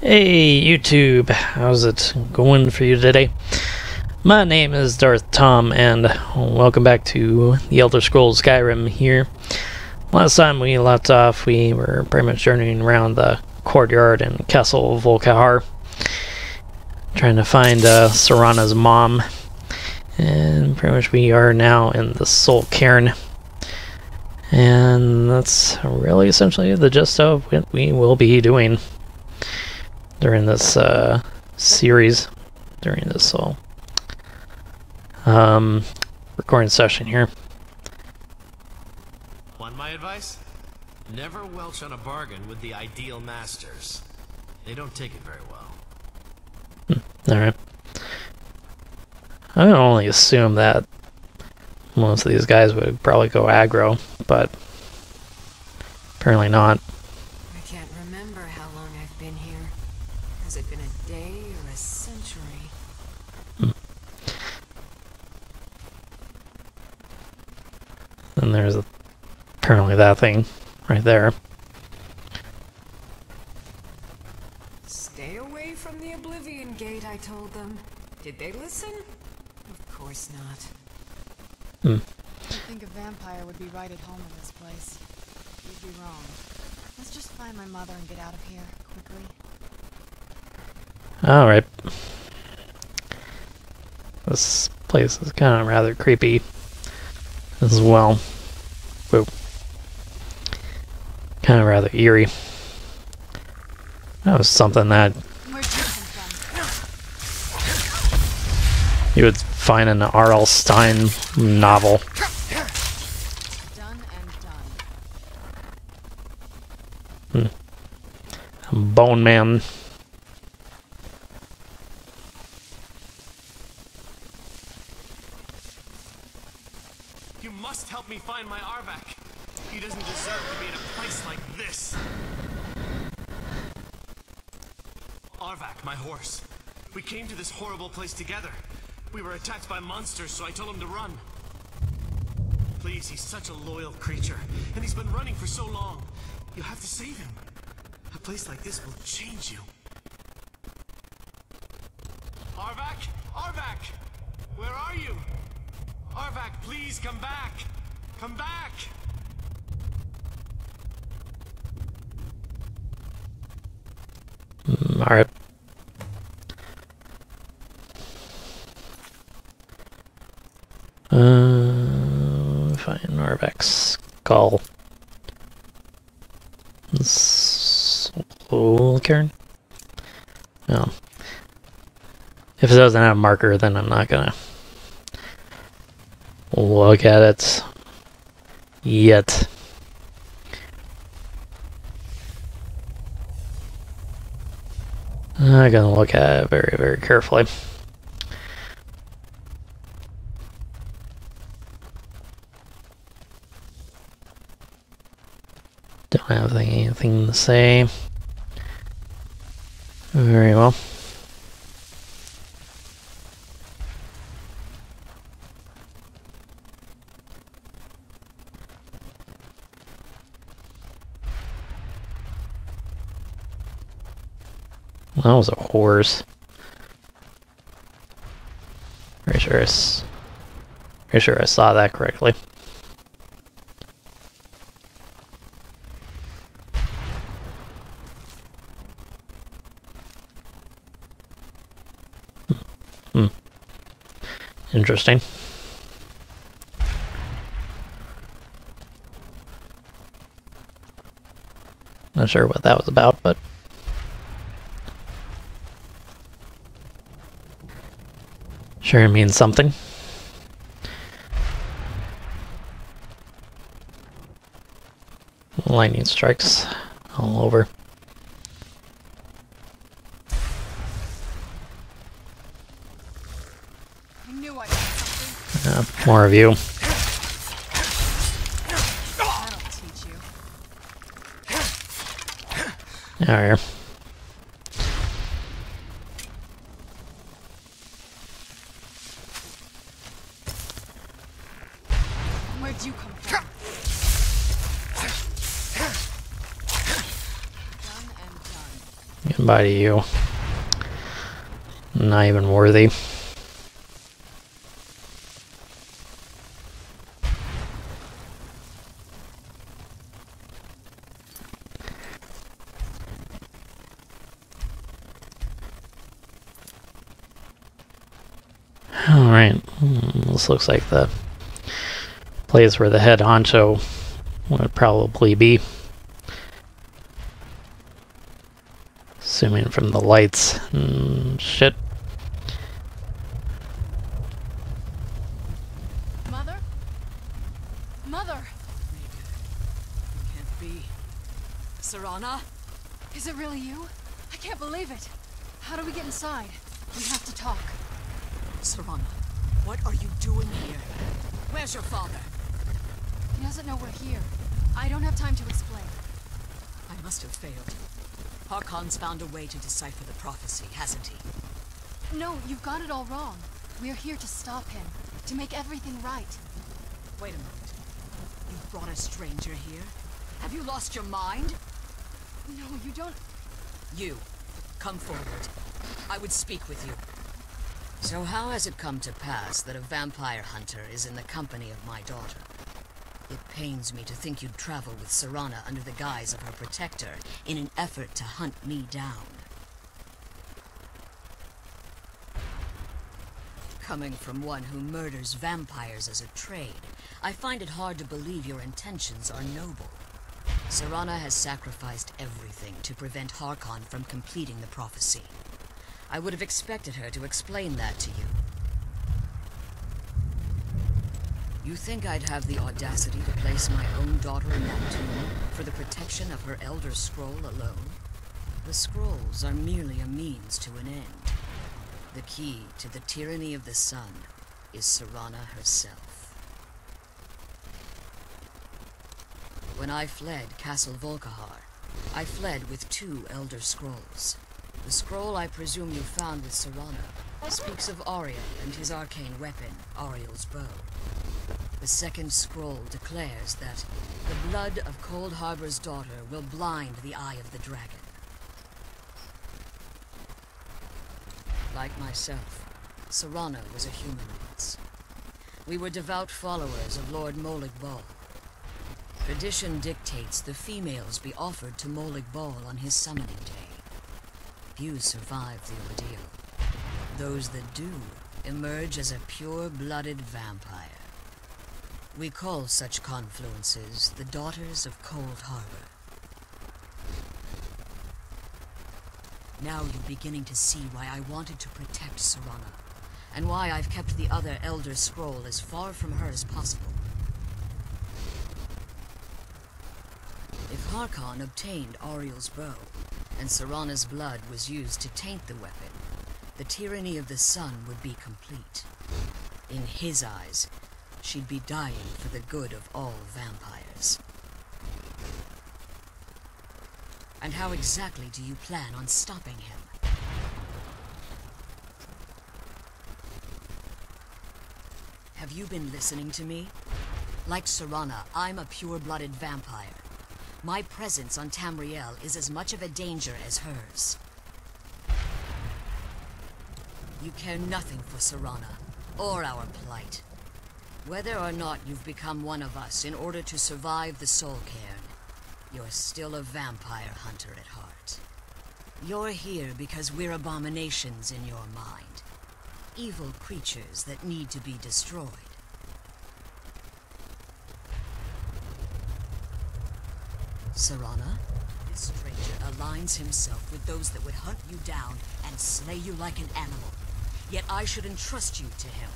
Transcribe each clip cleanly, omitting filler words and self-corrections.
Hey YouTube, how's it going for you today? My name is DarthTom and welcome back to the Elder Scrolls Skyrim here. Last time we left off, we were pretty much journeying around the courtyard in Castle Volkihar, trying to find Serana's mom, and pretty much we are now in the Soul Cairn. And that's really essentially the gist of what we will be doing during this series, during this recording session here. Want my advice? Never welch on a bargain with the ideal masters. They don't take it very well. Alright. I would only assume that most of these guys would probably go aggro, but apparently not. I can't remember how long I've been here. Has it been a day or a century? And there's apparently that thing right there. Stay away from the Oblivion Gate, I told them. Did they listen? Of course not. I think a vampire would be right at home in this place. You'd be wrong. Let's just find my mother and get out of here, quickly. Alright. This place is kind of rather creepy as well. Whoa. Kind of rather eerie. That was something that you would find in an R.L. Stein novel. Done and done. Bone Man. You must help me find my Arvak. He doesn't deserve to be in a place like this. Arvak, my horse. We came to this horrible place together. We were attacked by monsters, so I told him to run. Please, he's such a loyal creature, and he's been running for so long. You have to save him. A place like this will change you. Arvak? Arvak! Where are you? Arvak, please come back! Come back! Alright. Find Arvak's skull. Soul Cairn? No. If it doesn't have a marker, then I'm not gonna look at it yet. I'm gonna look at it very, very carefully. Don't have anything to say. Very well. That was a horse. Pretty sure I saw that correctly. Interesting. Not sure what that was about, but sure it means something. Lightning strikes all over. I knew I had something. More of you. That'll teach you. There. Where'd you come from? Bye to you. Not even worthy. Alright, this looks like the place where the head honcho would probably be. Assuming from the lights and shit. Mother? Mother! Can't be. Serana? Is it really you? I can't believe it. How do we get inside? We have to talk. Serana, what are you doing here? Where's your father? He doesn't know we're here. I don't have time to explain. I must have failed. Harkon's found a way to decipher the prophecy, hasn't he? No, you've got it all wrong. We're here to stop him. To make everything right. Wait a moment. You've brought a stranger here? Have you lost your mind? No, you don't... You, come forward. I would speak with you. So how has it come to pass that a vampire hunter is in the company of my daughter? It pains me to think you'd travel with Serana under the guise of her protector in an effort to hunt me down. Coming from one who murders vampires as a trade, I find it hard to believe your intentions are noble. Serana has sacrificed everything to prevent Harkon from completing the prophecy. I would have expected her to explain that to you. You think I'd have the audacity to place my own daughter in that tomb for the protection of her Elder Scroll alone? The scrolls are merely a means to an end. The key to the tyranny of the sun is Serana herself. When I fled Castle Volkihar, I fled with 2 Elder Scrolls. The scroll I presume you found with Serana speaks of Arya and his arcane weapon, Ariel's bow. The second scroll declares that the blood of Cold Harbor's daughter will blind the eye of the dragon. Like myself, Serana was a human once. We were devout followers of Lord Molig Bal. Tradition dictates the females be offered to Molig Bal on his summoning day. Few survive the ordeal. Those that do emerge as a pure-blooded vampire. We call such confluences the Daughters of Cold Harbor. Now you're beginning to see why I wanted to protect Serana, and why I've kept the other Elder Scroll as far from her as possible. If Harkon obtained Ariel's bow, and Serana's blood was used to taint the weapon, the tyranny of the sun would be complete. In his eyes, she'd be dying for the good of all vampires. And how exactly do you plan on stopping him? Have you been listening to me? Like Serana, I'm a pure-blooded vampire. My presence on Tamriel is as much of a danger as hers. You care nothing for Serana, or our plight. Whether or not you've become one of us in order to survive the Soul Cairn, you're still a vampire hunter at heart. You're here because we're abominations in your mind. Evil creatures that need to be destroyed. Serana, this stranger aligns himself with those that would hunt you down and slay you like an animal. Yet I should entrust you to him.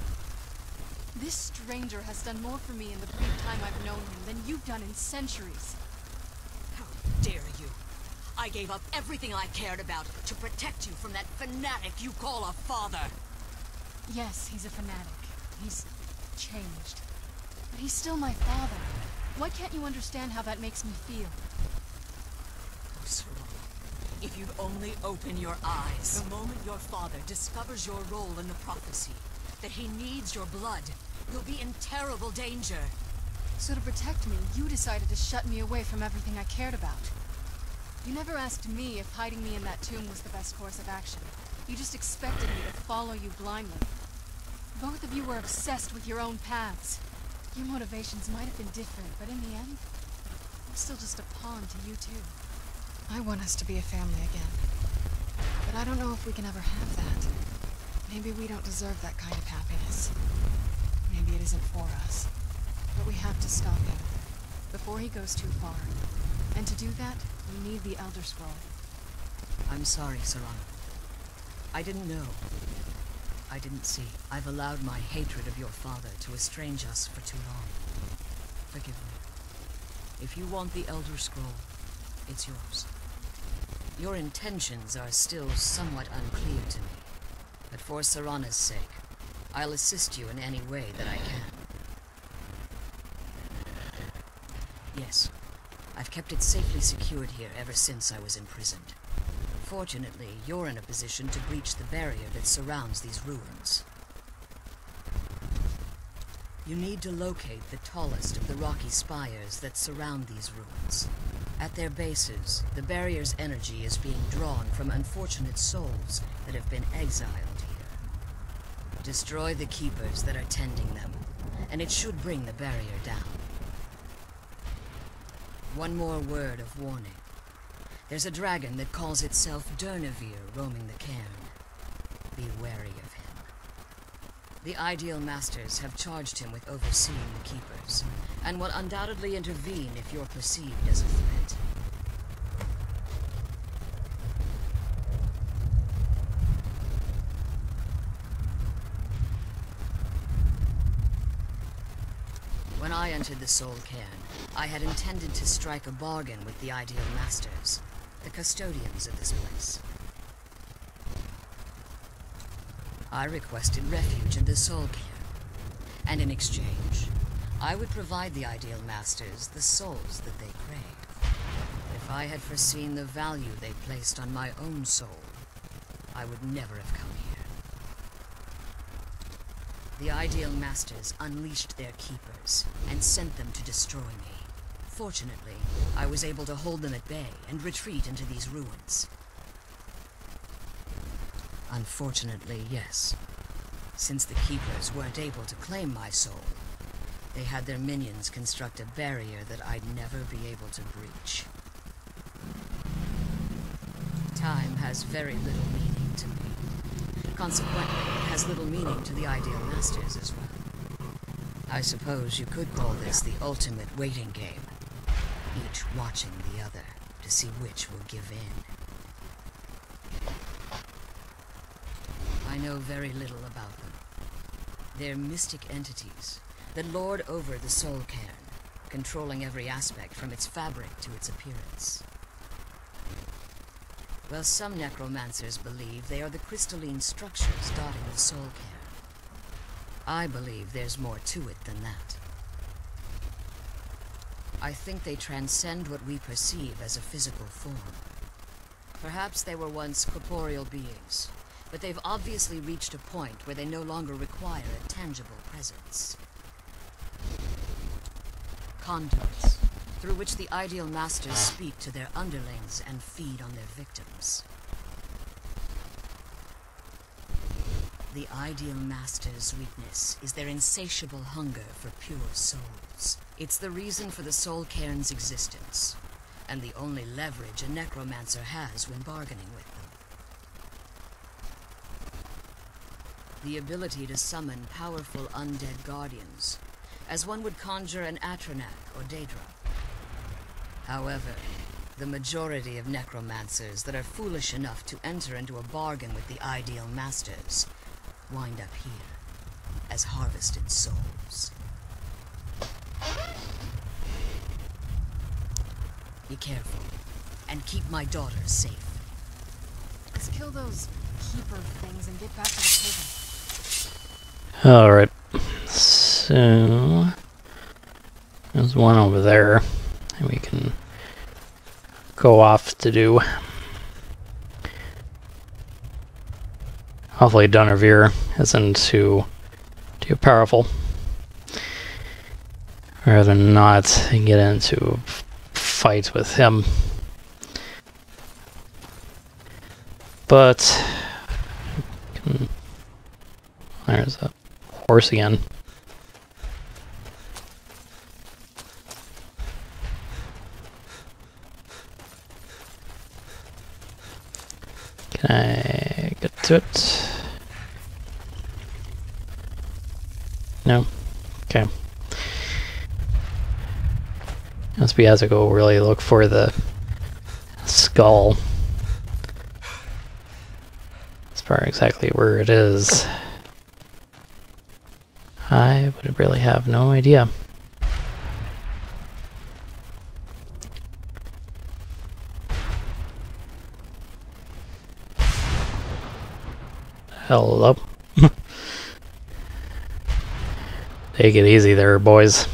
This stranger has done more for me in the brief time I've known him than you've done in centuries. How dare you! I gave up everything I cared about to protect you from that fanatic you call a father! Yes, he's a fanatic. He's changed. But he's still my father. Why can't you understand how that makes me feel? Oh, Serana, if you'd only open your eyes. The moment your father discovers your role in the prophecy, that he needs your blood, you'll be in terrible danger. So to protect me, you decided to shut me away from everything I cared about. You never asked me if hiding me in that tomb was the best course of action. You just expected me to follow you blindly. Both of you were obsessed with your own paths. Your motivations might have been different, but in the end, I'm still just a pawn to you two. I want us to be a family again. But I don't know if we can ever have that. Maybe we don't deserve that kind of happiness. Maybe it isn't for us. But we have to stop him before he goes too far. And to do that, we need the Elder Scroll. I'm sorry, Serrano. I didn't know. I didn't see. I've allowed my hatred of your father to estrange us for too long. Forgive me. If you want the Elder Scroll, it's yours. Your intentions are still somewhat unclear to me. But for Serrano's sake, I'll assist you in any way that I can. Yes, I've kept it safely secured here ever since I was imprisoned. Fortunately, you're in a position to breach the barrier that surrounds these ruins. You need to locate the tallest of the rocky spires that surround these ruins. At their bases, the barrier's energy is being drawn from unfortunate souls that have been exiled here. Destroy the keepers that are tending them, and it should bring the barrier down. One more word of warning. There's a dragon that calls itself Durnevere roaming the cairn. Be wary of him. The Ideal Masters have charged him with overseeing the Keepers, and will undoubtedly intervene if you're perceived as a threat. When I entered the Soul Cairn, I had intended to strike a bargain with the Ideal Masters, the custodians of this place. I requested refuge in the Soul Cairn, and in exchange, I would provide the Ideal Masters the souls that they craved. If I had foreseen the value they placed on my own soul, I would never have come here. The Ideal Masters unleashed their keepers and sent them to destroy me. Fortunately, I was able to hold them at bay and retreat into these ruins. Unfortunately, yes. Since the Keepers weren't able to claim my soul, they had their minions construct a barrier that I'd never be able to breach. Time has very little meaning to me. Consequently, it has little meaning to the Ideal Masters as well. I suppose you could call this the ultimate waiting game, each watching the other to see which will give in. I know very little about them. They're mystic entities that lord over the Soul Cairn, controlling every aspect from its fabric to its appearance. Well, some necromancers believe they are the crystalline structures dotting the Soul Cairn. I believe there's more to it than that. I think they transcend what we perceive as a physical form. Perhaps they were once corporeal beings, but they've obviously reached a point where they no longer require a tangible presence. Conduits, through which the Ideal Masters speak to their underlings and feed on their victims. The Ideal Masters' weakness is their insatiable hunger for pure souls. It's the reason for the Soul Cairn's existence, and the only leverage a necromancer has when bargaining with them. The ability to summon powerful undead guardians, as one would conjure an Atronak or Daedra. However, the majority of necromancers that are foolish enough to enter into a bargain with the Ideal Masters wind up here as harvested souls. Be careful, and keep my daughter safe. Let's kill those keeper things and get back to the prison. Alright, so there's one over there and we can go off to do. Hopefully Durnevere isn't too powerful. Rather than not get into a fight with him. but there's a horse again. Can I get to it? No? Okay. Must be as I go really look for the skull. As far exactly where it is, I would really have no idea. Hello. Take it easy there, boys.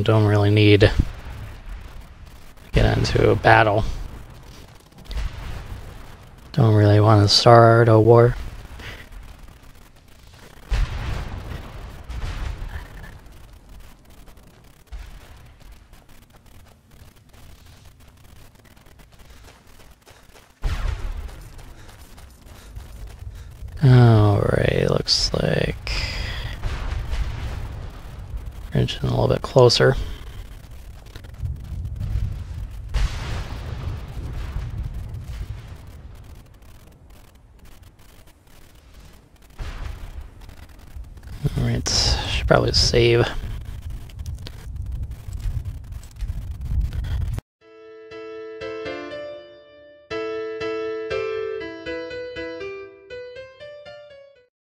Don't really need to get into a battle. Don't really want to start a war. Alright, looks like reaching a little bit closer. Alright, should probably save.